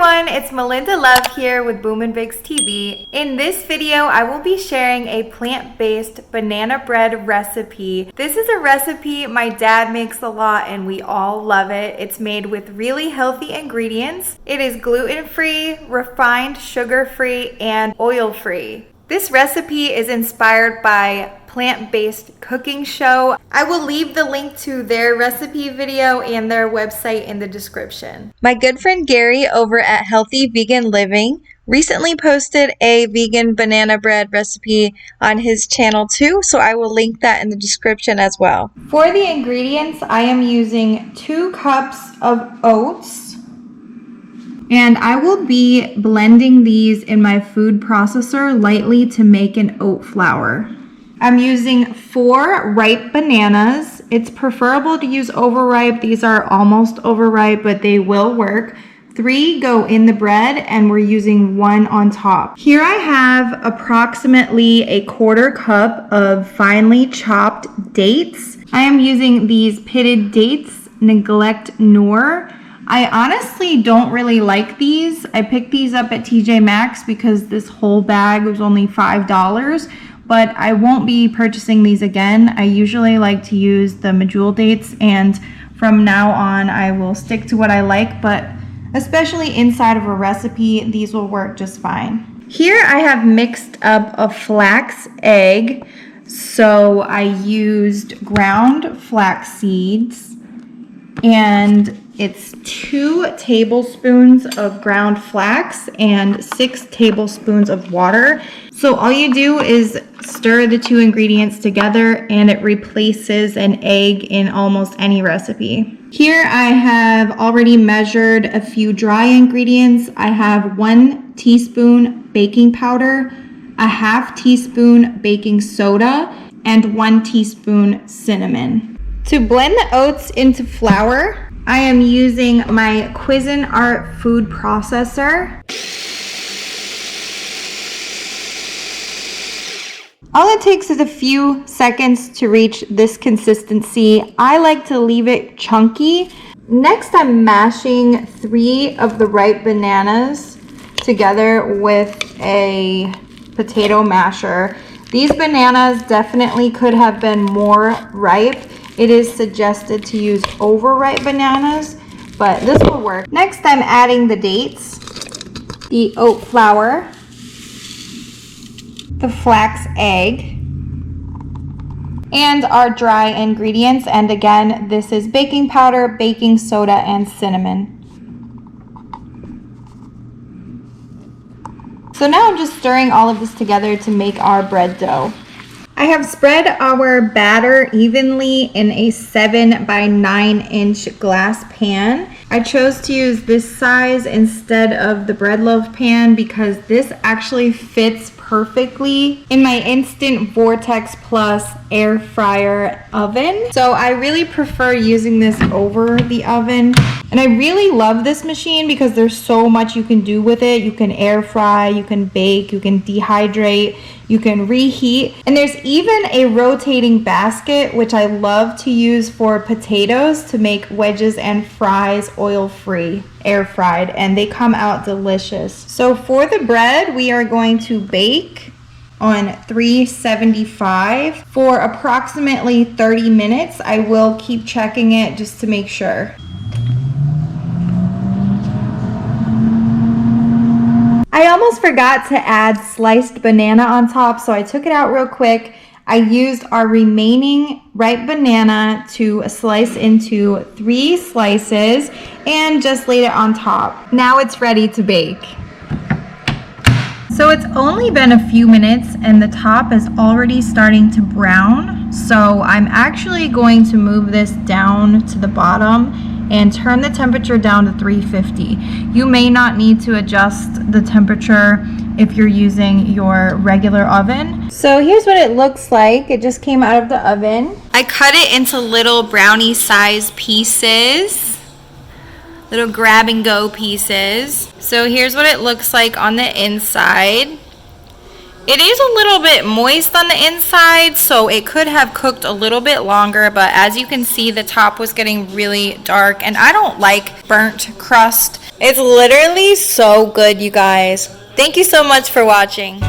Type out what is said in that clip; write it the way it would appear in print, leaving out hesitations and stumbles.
everyone, it's Melinda Love here with Boom and Bakes TV. In this video, I will be sharing a plant-based banana bread recipe. This is a recipe my dad makes a lot and we all love it. It's made with really healthy ingredients. It is gluten-free, refined sugar-free, and oil-free. This recipe is inspired by plant-based cooking show. I will leave the link to their recipe video and their website in the description. My good friend Gary over at Healthy Vegan Living recently posted a vegan banana bread recipe on his channel too, so I will link that in the description as well. For the ingredients, I am using 2 cups of oats. And I will be blending these in my food processor lightly to make an oat flour. I'm using 4 ripe bananas. It's preferable to use overripe. These are almost overripe, but they will work. 3 go in the bread and we're using 1 on top. Here I have approximately a 1/4 cup of finely chopped dates. I am using these pitted dates, Neglect Noor. I honestly don't really like these. I picked these up at TJ Maxx because this whole bag was only $5, but I won't be purchasing these again. I usually like to use the medjool dates, and from now on I will stick to what I like, but especially inside of a recipe, these will work just fine. Here I have mixed up a flax egg. So I used ground flax seeds, and it's 2 tablespoons of ground flax and 6 tablespoons of water. So all you do is stir the 2 ingredients together and it replaces an egg in almost any recipe. Here I have already measured a few dry ingredients. I have 1 teaspoon baking powder, a 1/2 teaspoon baking soda, and 1 teaspoon cinnamon. To blend the oats into flour, I am using my Cuisinart food processor. All it takes is a few seconds to reach this consistency. I like to leave it chunky. Next, I'm mashing 3 of the ripe bananas together with a potato masher. These bananas definitely could have been more ripe. It is suggested to use overripe bananas, but this will work. Next, I'm adding the dates, the oat flour, the flax egg, and our dry ingredients. And again, this is baking powder, baking soda, and cinnamon. So now I'm just stirring all of this together to make our bread dough. I have spread our batter evenly in a 7 by 9 inch glass pan. I chose to use this size instead of the bread loaf pan because this actually fits perfectly in my Instant Vortex Plus air fryer oven. So I really prefer using this over the oven. And I really love this machine because there's so much you can do with it. You can air fry, you can bake, you can dehydrate, you can reheat. And there's even a rotating basket, which I love to use for potatoes to make wedges and fries oil-free, air fried, and they come out delicious. So for the bread, we are going to bake on 375 for approximately 30 minutes. I will keep checking it just to make sure. I almost forgot to add sliced banana on top, so I took it out real quick. I used our remaining ripe banana to slice into 3 slices and just laid it on top. Now it's ready to bake. So it's only been a few minutes and the top is already starting to brown. So I'm actually going to move this down to the bottom and turn the temperature down to 350. You may not need to adjust the temperature if you're using your regular oven. So here's what it looks like. It just came out of the oven. I cut it into little brownie size pieces, little grab and go pieces. So here's what it looks like on the inside. It is a little bit moist on the inside, so it could have cooked a little bit longer, but as you can see, the top was getting really dark, and I don't like burnt crust. It's literally so good, you guys. Thank you so much for watching.